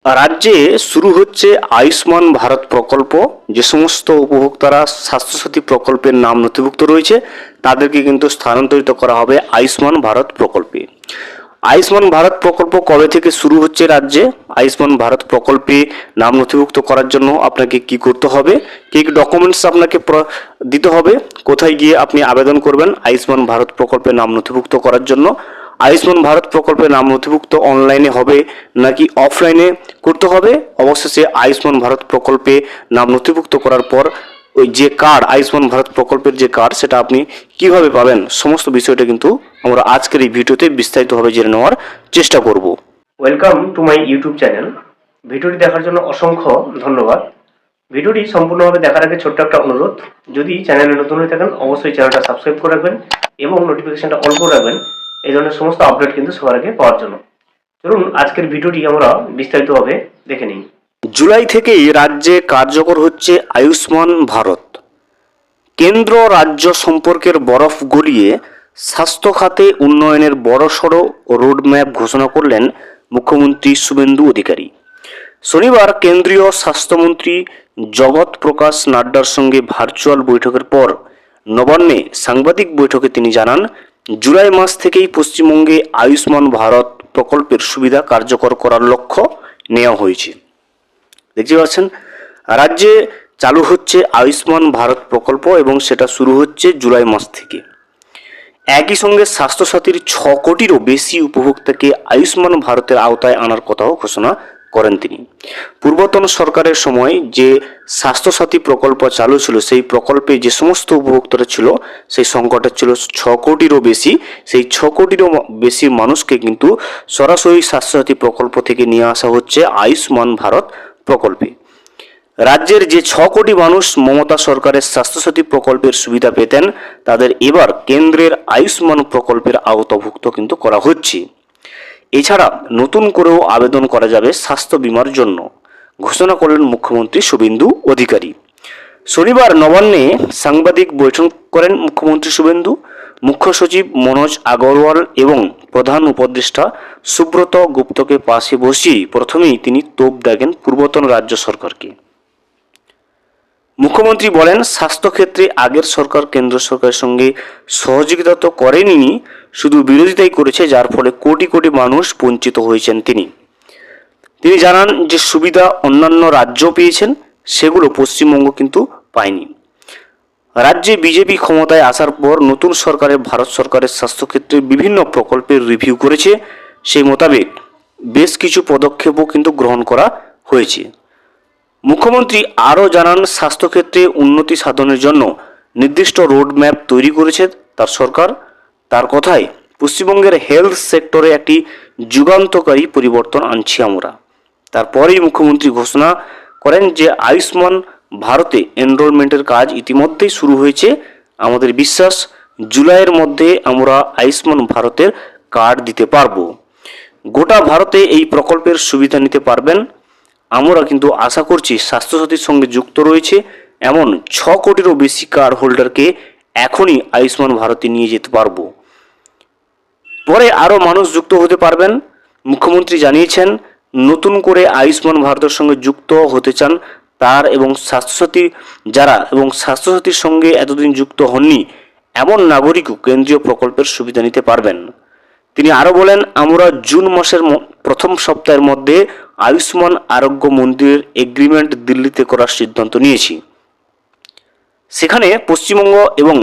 রাজ্যে শুরু হচ্ছে আয়ুষ্মান ভারত প্রকল্প। যে সমস্ত উপভোক্তারা স্বাস্থ্যসাথী প্রকল্পের নাম নথিভুক্ত রয়েছে তাদেরকে কিন্তু স্থানান্তরিত করা হবে আয়ুষ্মান ভারত প্রকল্পে। আয়ুষ্মান ভারত প্রকল্প কবে থেকে শুরু হচ্ছে রাজ্যে? আয়ুষ্মান ভারত প্রকল্পে নাম নথিভুক্ত করার জন্য আপনাকে কি করতে হবে, কি কি ডকুমেন্টস আপনাকে দিতে হবে, কোথায় গিয়ে আপনি আবেদন করবেন আয়ুষ্মান ভারত প্রকল্পে নাম নথিভুক্ত করার জন্য? আয়ুষ্মান ভারত প্রকল্পে নাম নথিভুক্ত অনলাইনে হবে নাকি অফলাইনে করতে হবে? অবশেষে আয়ুষ্মান ভারত প্রকল্পে নাম নথিভুক্ত করার পর ওই যে কার্ড, আয়ুষ্মান ভারত প্রকল্পের যে কার্ড, সেটা আপনি কিভাবে পাবেন, সমস্ত বিষয়টা কিন্তু আমরা আজকের এই ভিডিওতে বিস্তারিতভাবে জেনে নেওয়ার চেষ্টা করব। Welcome to my YouTube channel. ভিডিওটি দেখার জন্য অসংখ্য ধন্যবাদ। ভিডিওটি সম্পূর্ণভাবে দেখার আগে ছোট্ট একটা অনুরোধ, যদি চ্যানেলে নতুন হয়ে থাকেন অবশ্যই চ্যানেলটা সাবস্ক্রাইব করে রাখবেন এবং নোটিফিকেশনটা অন করে রাখবেন এই ধরনের সমস্ত আপডেট কিন্তু সবার আগে পাওয়ার জন্য। চলুন আজকের ভিডিওটি আমরা বিস্তারিতভাবে দেখে নিই। জুলাই থেকেই রাজ্যে কার্যকর হচ্ছে আয়ুষ্মান ভারত। কেন্দ্র রাজ্য সম্পর্কের বরফ গলিয়ে স্বাস্থ্য খাতে উন্নয়নের বড়সড় রোডম্যাপ ঘোষণা করলেন মুখ্যমন্ত্রী শুভেন্দু অধিকারী। শনিবার কেন্দ্রীয় স্বাস্থ্যমন্ত্রী জগৎ প্রকাশ নাড্ডার সঙ্গে ভার্চুয়াল বৈঠকের পর নবান্নে সাংবাদিক বৈঠকে তিনি জানান, জুলাই মাস থেকেই পশ্চিমবঙ্গে আয়ুষ্মান ভারত প্রকল্পের সুবিধা কার্যকর করার লক্ষ্য নেওয়া হয়েছে। দেখতে পাচ্ছেন, রাজ্যে চালু হচ্ছে আয়ুষ্মান ভারত প্রকল্প এবং সেটা শুরু হচ্ছে জুলাই মাস থেকে। একই সঙ্গে স্বাস্থ্যসাথীর 6 কোটিরও বেশি উপভোক্তাকে আয়ুষ্মান ভারতের আওতায় আনার কথাও ঘোষণা করেন তিনি। পূর্বতন সরকারের সময় যে স্বাস্থ্যসাথী প্রকল্প চালু ছিল, সেই প্রকল্পে যে সমস্ত উপভোক্তারা ছিল সেই সংখ্যাটা ছিল 6 কোটিরও বেশি। সেই 6 কোটিরও বেশি মানুষকে কিন্তু সরাসরি স্বাস্থ্যসাথী প্রকল্প থেকে নিয়ে আসা হচ্ছে আয়ুষ্মান ভারত প্রকল্পে। রাজ্যের যে 6 কোটি মানুষ মমতা সরকারের স্বাস্থ্যসাথী প্রকল্পের সুবিধা পেতেন, তাদের এবার কেন্দ্রের আয়ুষ্মান প্রকল্পের আওতাভুক্ত কিন্তু করা হচ্ছে। এছাড়া নতুন করেও আবেদন করা যাবে স্বাস্থ্য বীমার জন্য, ঘোষণা করলেন মুখ্যমন্ত্রী শুভেন্দু অধিকারী। শনিবার নবান্নে সাংবাদিক বৈঠক করেন মুখ্যমন্ত্রী শুভেন্দু। মুখ্য সচিব মনোজ আগরওয়াল এবং প্রধান উপদেষ্টা সুব্রত গুপ্তকে পাশে বসিয়ে প্রথমেই তিনি তোপ দাগেন পূর্বতন রাজ্য সরকারকে। মুখ্যমন্ত্রী বলেন, স্বাস্থ্যক্ষেত্রে আগের সরকার কেন্দ্র সরকারের সঙ্গে সহযোগিতা তো করেনি, শুধু বিরোধিতাই করেছে, যার ফলে কোটি কোটি মানুষ বঞ্চিত হয়েছেন। তিনি জানান যে সুবিধা অন্যান্য রাজ্য পেয়েছেন, সেগুলো পশ্চিমবঙ্গ কিন্তু পায়নি। রাজ্যে বিজেপি ক্ষমতায় আসার পর নতুন সরকারের ভারত সরকারের স্বাস্থ্যক্ষেত্রে বিভিন্ন প্রকল্পের রিভিউ করেছে। সেই মোতাবেক বেশ কিছু পদক্ষেপও কিন্তু গ্রহণ করা হয়েছে। মুখ্যমন্ত্রী আরও জানান, স্বাস্থ্যক্ষেত্রে উন্নতি সাধনের জন্য নির্দিষ্ট রোডম্যাপ তৈরি করেছে তার সরকার। তার কথায়, পশ্চিমবঙ্গের হেলথ সেক্টরে একটি যুগান্তকারী পরিবর্তন আনছি আমরা। তারপরেই মুখ্যমন্ত্রী ঘোষণা করেন যে আয়ুষ্মান ভারতে এনরোলমেন্টের কাজ ইতিমধ্যেই শুরু হয়েছে। আমাদের বিশ্বাস, জুলাইয়ের মধ্যে আমরা আয়ুষ্মান ভারতের কার্ড দিতে পারবো। গোটা ভারতে এই প্রকল্পের সুবিধা নিতে পারবেন। আমরা কিন্তু আশা করছি স্বাস্থ্যসাথীর সঙ্গে যুক্ত রয়েছে এমন 6 কোটিরও বেশি কার্ড হোল্ডারকে এখনই আয়ুষ্মান ভারতে নিয়ে যেতে পারবো। পরে আরও মানুষ যুক্ত হতে পারবেন। মুখ্যমন্ত্রী জানিয়েছেন, নতুন করে আয়ুষ্মান ভারতের সঙ্গে যুক্ত হতে চান তার এবং স্বাস্থ্যসাথীর সঙ্গে এতদিন যুক্ত হননি এমন নাগরিকও কেন্দ্রীয় প্রকল্পের সুবিধা নিতে পারবেন। তিনি আরও বলেন, আমরা জুন মাসের প্রথম সপ্তাহের মধ্যে আয়ুষ্মান আরোগ্য মন্দিরের এগ্রিমেন্ট দিল্লিতে করার সিদ্ধান্ত নিয়েছি। সেখানে পশ্চিমবঙ্গ এবং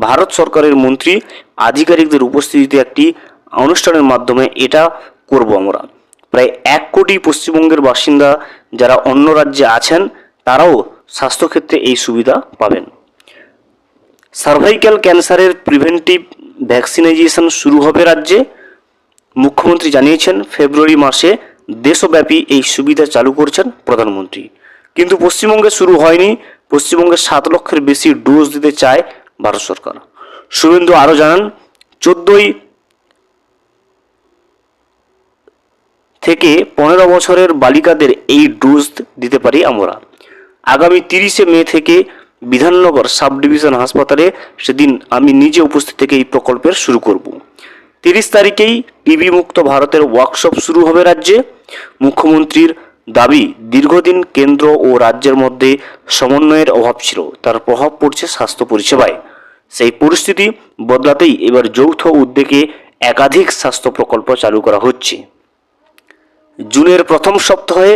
ভারত সরকারের মন্ত্রী আধিকারিকদের উপস্থিতিতে একটি অনুষ্ঠানের মাধ্যমে এটা করব আমরা। প্রায় 1 কোটি পশ্চিমবঙ্গের বাসিন্দা যারা অন্য রাজ্যে আছেন তারাও স্বাস্থ্যক্ষেত্রে এই সুবিধা পাবেন। সার্ভাইকাল ক্যান্সারের প্রিভেন্টিভ ভ্যাকসিনাইজেশন শুরু হবে রাজ্যে। মুখ্যমন্ত্রী জানিয়েছেন, ফেব্রুয়ারি মাসে দেশব্যাপী এই সুবিধা চালু করছেন প্রধানমন্ত্রী, কিন্তু পশ্চিমবঙ্গে শুরু হয়নি। পশ্চিমবঙ্গে 7 লক্ষের বেশি ডোজ দিতে চায় ভারত সরকার। শুভেন্দু আরও জানান, 14 থেকে 15 বছরের বালিকাদের এই ডোজ দিতে পারি আমরা। আগামী 30 মে থেকে বিধাননগর সাব ডিভিশন হাসপাতালে সেদিন আমি নিজে উপস্থিত থেকে এই প্রকল্পের শুরু করব। 30 তারিখেই টিবি মুক্ত ভারতের ওয়ার্কশপ শুরু হবে রাজ্যে। মুখ্যমন্ত্রীর দাবি, দীর্ঘদিন কেন্দ্র ও রাজ্যের মধ্যে সমন্বয়ের অভাব ছিল, তার প্রভাব পড়ছে স্বাস্থ্য পরিষেবায়। সেই পরিস্থিতি বদলাতেই এবার যৌথ উদ্যোগে একাধিক স্বাস্থ্য প্রকল্প চালু করা হচ্ছে। জুনের প্রথম সপ্তাহে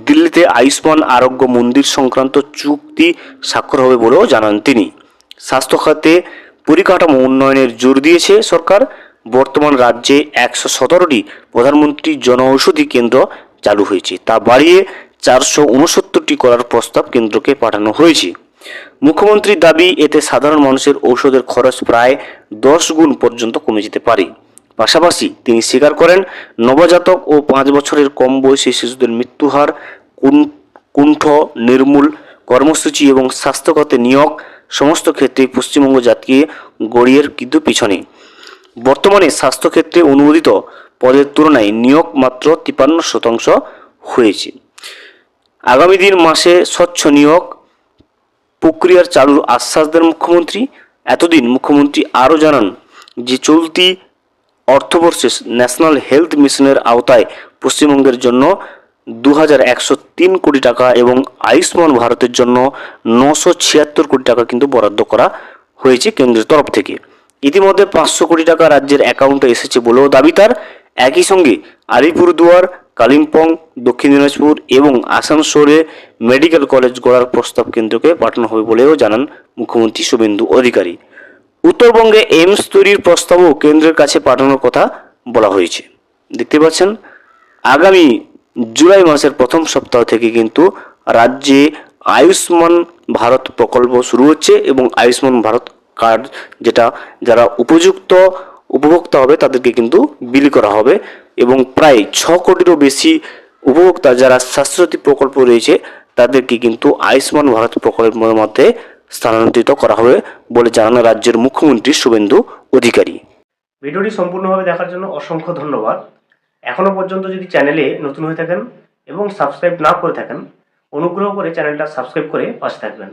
দিল্লিতে আয়ুষ্মান আরোগ্য মন্দির সংক্রান্ত চুক্তি স্বাক্ষর হবে বলেও জানান তিনি। স্বাস্থ্য খাতে পরিকাঠামো উন্নয়নের জোর দিয়েছে সরকার। বর্তমান রাজ্যে 117টি প্রধানমন্ত্রী জনঔষধি কেন্দ্র চালু হয়েছে, তা বাড়িয়ে 469টি করার প্রস্তাব কেন্দ্রকে পাঠানো হয়েছে। মুখ্যমন্ত্রীর দাবি, এতে সাধারণ মানুষের ঔষধের খরচ প্রায় 10 গুণ পর্যন্ত কমে যেতে পারে। পাশাপাশি তিনি স্বীকার করেন, নবজাতক ও 5 বছরের কম বয়সী শিশুদের মৃত্যুহার কুণ্ঠ নির্মূল কর্মসূচি এবং স্বাস্থ্যখাতে নিয়োগ সমস্ত ক্ষেত্রে পশ্চিমবঙ্গ জাতীয় গড়িয়ের কিন্তু পিছনে। বর্তমানে স্বাস্থ্যক্ষেত্রে অনুমোদিত পদের তুলনায় নিয়োগ মাত্র 53% হয়েছে। আগামী মাসে স্বচ্ছ নিয়োগ প্রক্রিয়ার চালুর আশ্বাস দেন মুখ্যমন্ত্রী। এতদিন মুখ্যমন্ত্রী আরও জানান যে চলতি অর্থবর্ষে ন্যাশনাল হেলথ মিশনের আওতায় পশ্চিমবঙ্গের জন্য 2103 কোটি টাকা এবং আয়ুষ্মান ভারতের জন্য 976 কোটি টাকা কিন্তু বরাদ্দ করা হয়েছে কেন্দ্রের তরফ থেকে। ইতিমধ্যে 500 কোটি টাকা রাজ্যের অ্যাকাউন্টে এসেছে বলেও দাবি তার। একই সঙ্গে আলিপুরদুয়ার, কালিম্পং, দক্ষিণ দিনাজপুর এবং আসানসোলে মেডিকেল কলেজ গড়ার প্রস্তাব কেন্দ্রকে পাঠানো হবে বলেও জানান মুখ্যমন্ত্রী শুভেন্দু অধিকারী। উত্তরবঙ্গে এইমস তৈরির প্রস্তাবও কেন্দ্রের কাছে পাঠানোর কথা বলা হয়েছে। দেখতে পাচ্ছেন, আগামী জুলাই মাসের প্রথম সপ্তাহ থেকে কিন্তু রাজ্যে আয়ুষ্মান ভারত প্রকল্প শুরু হচ্ছে এবং আয়ুষ্মান ভারত কার্ড যেটা যারা উপযুক্ত উপভোক্তা হবে তাদেরকে কিন্তু বিলি করা হবে এবং প্রায় 6 কোটিরও বেশি উপভোক্তা যারা স্বাস্থ্যসাথী প্রকল্প রয়েছে তাদেরকে কিন্তু আয়ুষ্মান ভারত প্রকল্পের মধ্যে স্থানান্তরিত করা হবে বলে জানান রাজ্যের মুখ্যমন্ত্রী শুভেন্দু অধিকারী। ভিডিওটি সম্পূর্ণভাবে দেখার জন্য অসংখ্য ধন্যবাদ। এখনও পর্যন্ত যদি চ্যানেলে নতুন হয়ে থাকেন এবং সাবস্ক্রাইব না করে থাকেন, অনুগ্রহ করে চ্যানেলটা সাবস্ক্রাইব করে পাশে থাকবেন।